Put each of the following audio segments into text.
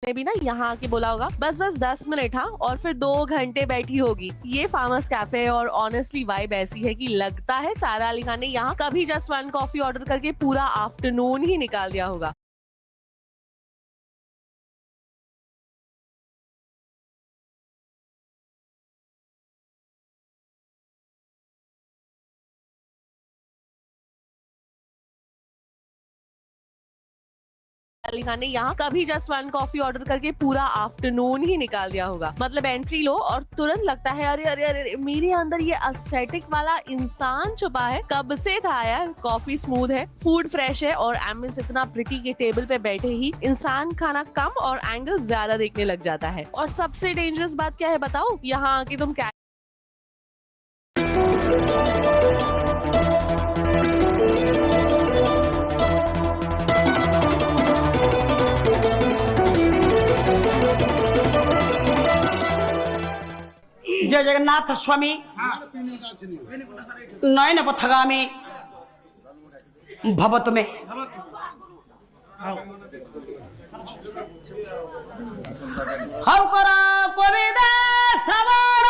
ने भी ना यहाँ आके बोला होगा बस बस 10 मिनट, हाँ, और फिर 2 घंटे बैठी होगी। ये फार्मर्स कैफे है और ऑनेस्टली वाइब ऐसी है कि लगता है सारा अली खान ने यहाँ कभी जस्ट वन कॉफी ऑर्डर करके पूरा आफ्टरनून ही निकाल दिया होगा। अली खान ने यहाँ कभी जस्ट वन कॉफी ऑर्डर करके पूरा आफ्टरनून ही निकाल दिया होगा। मतलब एंट्री लो और तुरंत लगता है अरे अरे अरे मेरे अंदर ये एस्थेटिक वाला इंसान छुपा है। कब से था यार। कॉफी स्मूथ है, फूड फ्रेश है और एम्बियंस इतना प्रिटी के टेबल पे बैठे ही इंसान खाना कम और एंगल ज्यादा देखने लग जाता है। और सबसे डेंजरस बात क्या है बताओ, यहाँ आके तुम जय जगन्नाथ स्वामी नयन पथगामी भवत में हव करा पविदा श्रवण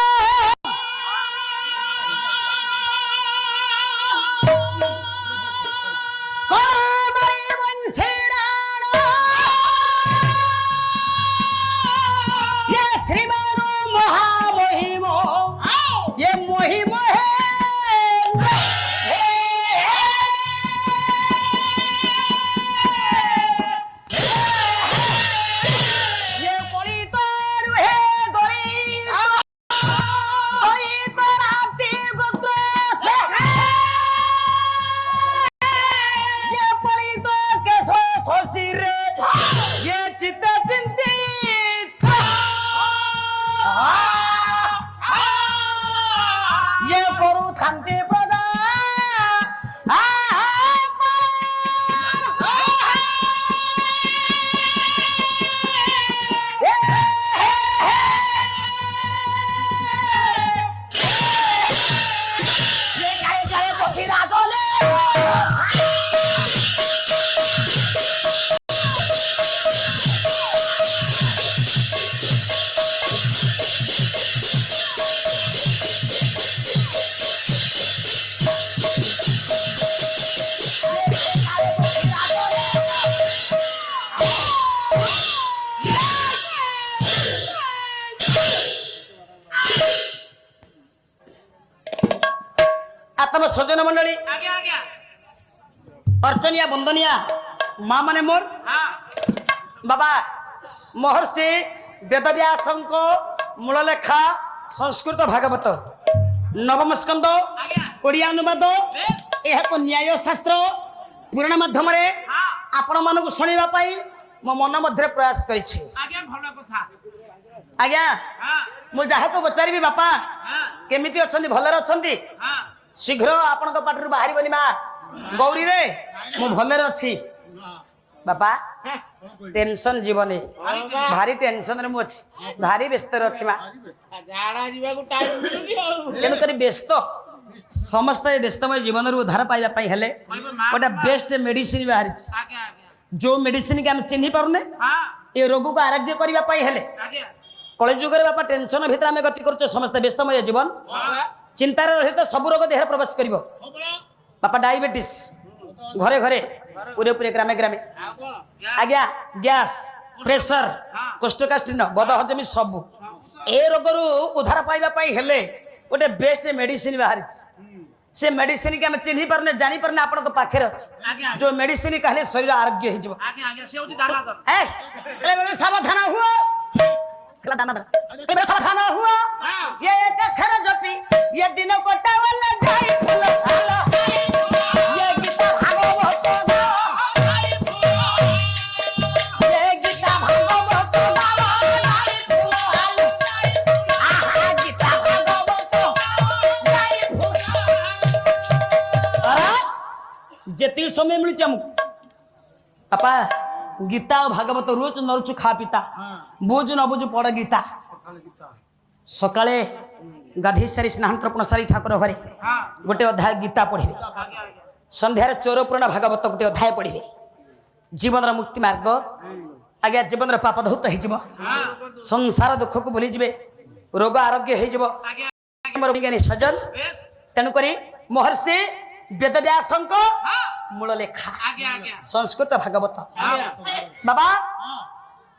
आत्म सज्जन मंडली अर्चनिया बंदनिया माँ माने मोर बाबा महर्षि वेदव्यासंक मूल लेखा संस्कृत भागवत नवम स्कंद ओडिया अनुवाद यह न्याय शास्त्र पुराण माध्यम आपण मानक शुणा मो मन मध्य प्रयास करिछि। आज्ञा मु जहा तो पचारि बापा केमिति अछंती भलरे अछंती शीघ्र आपण पाटरू बाहरी बनी माँ गौरी रे मु भलरे अछि बापा टेंशन जीवनी भारी टेंशन रे मु अछि भारी व्यस्त रे अछि माँ झाड़ा जीवा को टाइम मिलुनी हो केन करी व्यस्त समस्त व्यस्तमय जीवन रो उद्धार पाइबा पई हेले गोटे बेस्ट मेडिसिन बाहरी जो मेडिसिन के हम चिन्हि पारुने ये रोग को आरोग्य करबा पई हेले कलि जुग रे बापा टेंशन भीतर हम गति करछ समस्त व्यस्तमय जीवन चिंतार रहे तो सब रोग देह प्रवेश करिवो बापा डायबिटीज घरे घरे पूरे पूरे ग्रामे ग्रामे आज्ञा गैस प्रेशर कोष्ठकाष्ठिन्य बदहजमी सब ए रोग रु उद्धार पाइबा पई हेले गोटे बेस्ट मेडिसिन बाहरी से मेडिसिन के हम चिन्हि पारने जानि पारने आपन को पाखरे अछि जो मेडिसिन कहले शरीर आरोग्य हि जबो सावधान हुआ सावधान हुआ ये देखर जपी ये दिन कोटा वाला जाई फुल ये गीता भागवत ये गीता भागवत जाई फुल आहा गीता भागवत जाई फुल जेती समय मिलछ हमको पापा गीता और भागवत रोज नरुचु खा पिता बुझ न बुझ पड़ गीता सकाळे गाधी सारी स्नान तर्पण सारी ठाकुर घरे गोटे अध्याय गीता पढ़े संध्यार चोर पुराण भागवत गोटे अध्याय पढ़े जीवन मुक्ति मार्ग आज्ञा जीवन पाप धौत हो संसार दुख को भूली जाए रोग आरोग्य हो सजन तेणुक महर्षि वेदव्यास मूल लेखा संस्कृत भागवत बाबा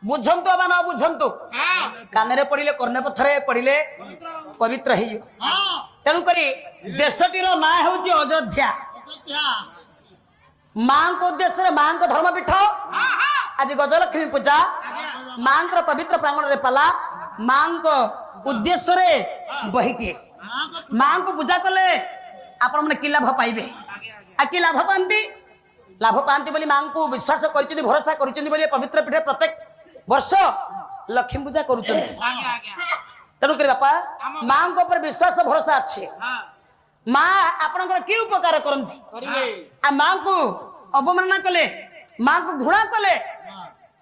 बुझंतु बाबा न बुझंतु कान पड़े कर्ण पथर पड़े पवित्र हो तेणुक देशटीर ना हूँ अयोध्या माँ को उद्देश्य माँ को धर्मपीठ आज गजलक्ष्मी पूजा माँ पवित्र प्रांगण रे पाला माँ को उद्देश्य बहीटे माँ को पूजा कले आपण मैंने कि लाभ पाइबे आ कि लाभ पाती बोली माँ को विश्वास कर भरोसा कर पवित्र पीठ प्रत्येक वर्ष लक्ष्मी पूजा करुँच तेणुक बापा माँ को ऊपर विश्वास भरोसा अच्छे माँ आपणकर कि उपकार करती माँ को अवमानना कले माँ को घृणा कले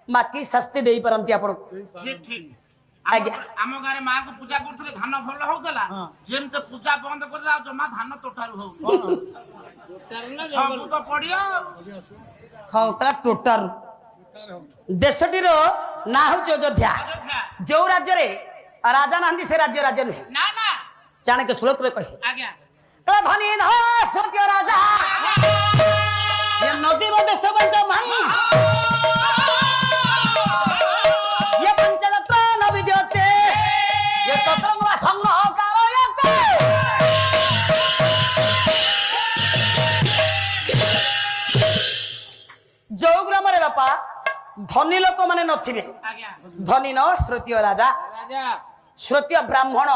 माँ की शास्ति दे पारती आपण आज्ञा आम गारे माँ को पूजा करथले धान भल होतला जेमते पूजा बंद कर जाओ जमा धान तोठारु हो सब तो पड़िया हां कला टोटार देशटीर ना हो अयोध्या जो राज्य रे राजा नांदी से राज्य राज्य नुहे ना ना जाने के श्लोक रे कहे आज्ञा कला धनी न सत्य राजा ये नदी मध्य स्थबंत मंग ये पंचरत्न न विद्यते ये तत्रंग संग कालयते जो ग्राम रे बापा धनी लोक माने नथिबे धनी न श्रुतिय राजा राजा श्रुतिय ब्राह्मण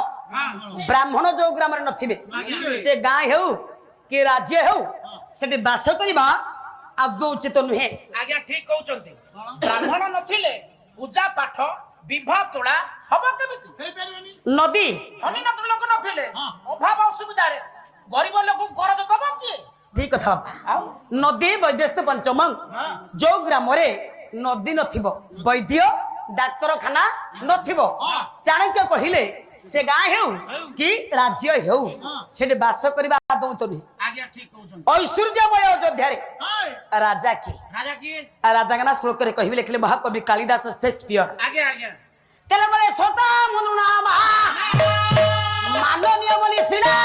ब्राह्मण जो ग्राम रे नथिबे से गाय हेउ कि राज्य हेउ सेठी बास करबा आदौ उचित नुहे आज्ञा ठीक कहउचंती ब्राह्मण नथिले पूजा पाठ विवाह तोड़ा हबो केमिति हे परबेनी नदी धनी नदी लोक नथिले अभाव असुविधा रे गरीब लोक कर दबो कि ठीक कथा बापा नदी वैद्यस्थ पंचमंग जो ग्राम रे नदी नथिबो वैद्य डाक्तरखाना नथिबो चाणक्य कहिले से गाय हेउ कि राज्य हेउ सेठी बास करबा आदौ तो नहीं आज्ञा ठीक कहउचंती ऐश्वर्यमय अयोध्या रे राजा की राजा का ना श्लोक रे कहिबे लिखले महाकवि कालिदास शेक्सपियर आज्ञा आज्ञा केले बोले स्वता मनुना माननीय मनीषीना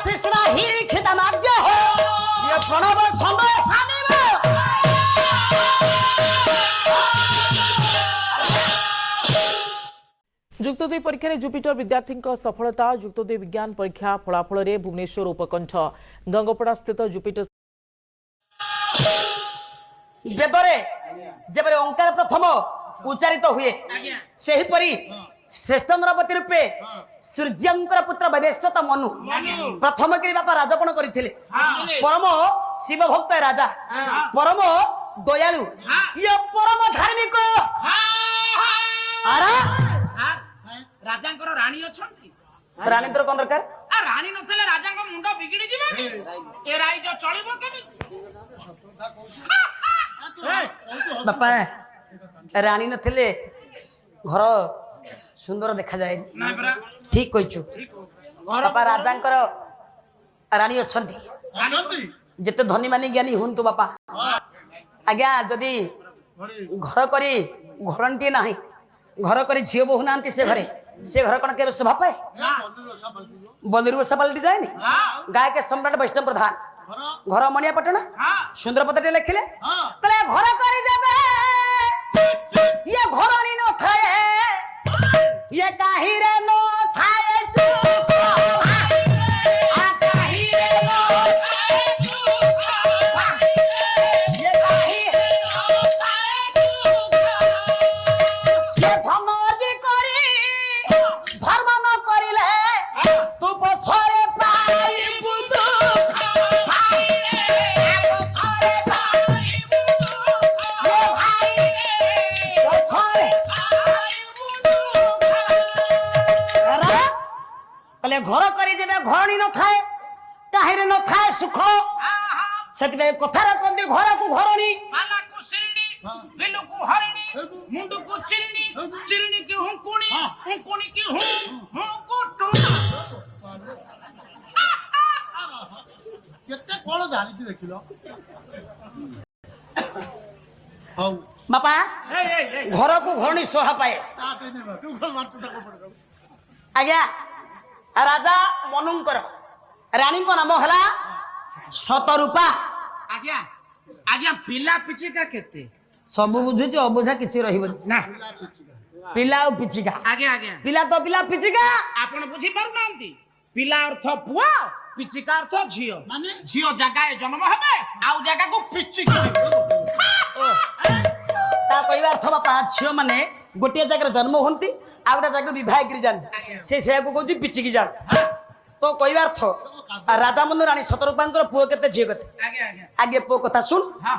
शिष्णा ही खिदमाज्ञ हो ये प्रणव छंद सानिब जुक्त 2 परीक्षा जुपिटर विद्यार्थी सफलता जुक्त 2 विज्ञान परीक्षा फलाफल में भुवनेश्वर उपकंठ गंगपड़ा स्थित जुपिटर वेदरे जब ओंकार प्रथम उच्चारित हुए से परी श्रेष्ठंद्रपति रूपे सूर्यंकर पुत्र भवेश्वत मनु प्रथम गिरी बापा राजपण करथिले परम शिव भक्त राजा परम दयालु ये परम धार्मिक आरा राजांकर रानी अछंती रानी तर कोन दरकार आ रानी नथले राजांक मुंड बिगिड़ी जिबानी ए राई जो चलिबो केमिति बापा रानी नथिले घर सुंदर देखा जाए ना बरा ठीक कहिछु बापा राजांकर रानी अछंती अछंती जेते धनी मानी ज्ञानी हुंतु बापा आज्ञा जदि घर करी घरंटी नाही घर करी झियो बहु नांती से घर कण के शोभा पाए बलिर वर्षा पलटि जाए गाय के सम्राट वैष्णव प्रधान घर मनिया पटना सुंदर पदटे लिखिले कले घर करी जाबे ये घरनी न थाए ये काहे रे न थाए सुख आ काहे रे न थाए सुख ये काहे रे न थाए सुख ये धमजी करी धर्म न करिले तू पछरे पाई बुदु भाई रे पछरे पाई बुदु भाई रे पछरे कले घर करी देबे घरणी न थाए काहे न थाए सुख सेतबे कथार कंदी घर को घरणी माला को सिरणी बिल्लू को हरिणी मुंडू को चिरणी चिरणी की हुंकुणी हुंकुणी की हुं को टोना केते कोन जानिछि देखिलो ହଉ ବାପା ଏଇ ଏଇ ଏଇ ଘରକୁ ଘରଣୀ ଶୋଭା ପାଏ ତାଟେ ନେବା ତୁ କଣ ମାରୁଛୁ ତାକୁ ପଡ ଆଜ୍ଞା ରାଜା ମନୁଙ୍କର ରାଣୀଙ୍କ ନାମ ହେଲା ଶତରୂପା। ଆଜ୍ଞା ଆଜ୍ଞା ପିଲା ପିଚିକା କେତେ ସବୁ ବୁଝୁଛି ଅବୁଝା କିଛି ରହିବନି ନା ପିଲା ଆଉ ପିଚିକା ଆଜ୍ଞା ଆଜ୍ଞା ପିଲା ତ ପିଲା ପିଚିକା ଆପଣ ବୁଝି ପାରୁନାହାନ୍ତି ପିଲା ଅର୍ଥ ପୁଅ ପିଚିକା ଅର୍ଥ ଝିଅ ମାନେ ଝିଅ ଜାଗାରେ ଜନ୍ମ ହେବେ ଆଉ ଜାଗାକୁ ପିଚିକି ନେବେ ତା କହିବା ଅର୍ଥ ବାପା ଝିଅ ମାନେ ଗୋଟିଏ ଜାଗାରେ ଜନ୍ମ ହୁଅନ୍ତି ଆଉ ଗୋଟେ ଜାଗାକୁ ବିବାହ କରି ଯାଆନ୍ତି ସେ ସେଇଆକୁ କହୁଛି ପିଚିକି ଯାଆନ୍ତି। ତ କହିବା ଅର୍ଥ ରାଜା ମନୁ ରାଣୀ ଶତରୂପାଙ୍କର ପୁଅ କେତେ ଝିଅ କେତେ ଆଜ୍ଞା ଆଜ୍ଞା ଆଗେ ପୁଅ କଥା ଶୁଣ ହଁ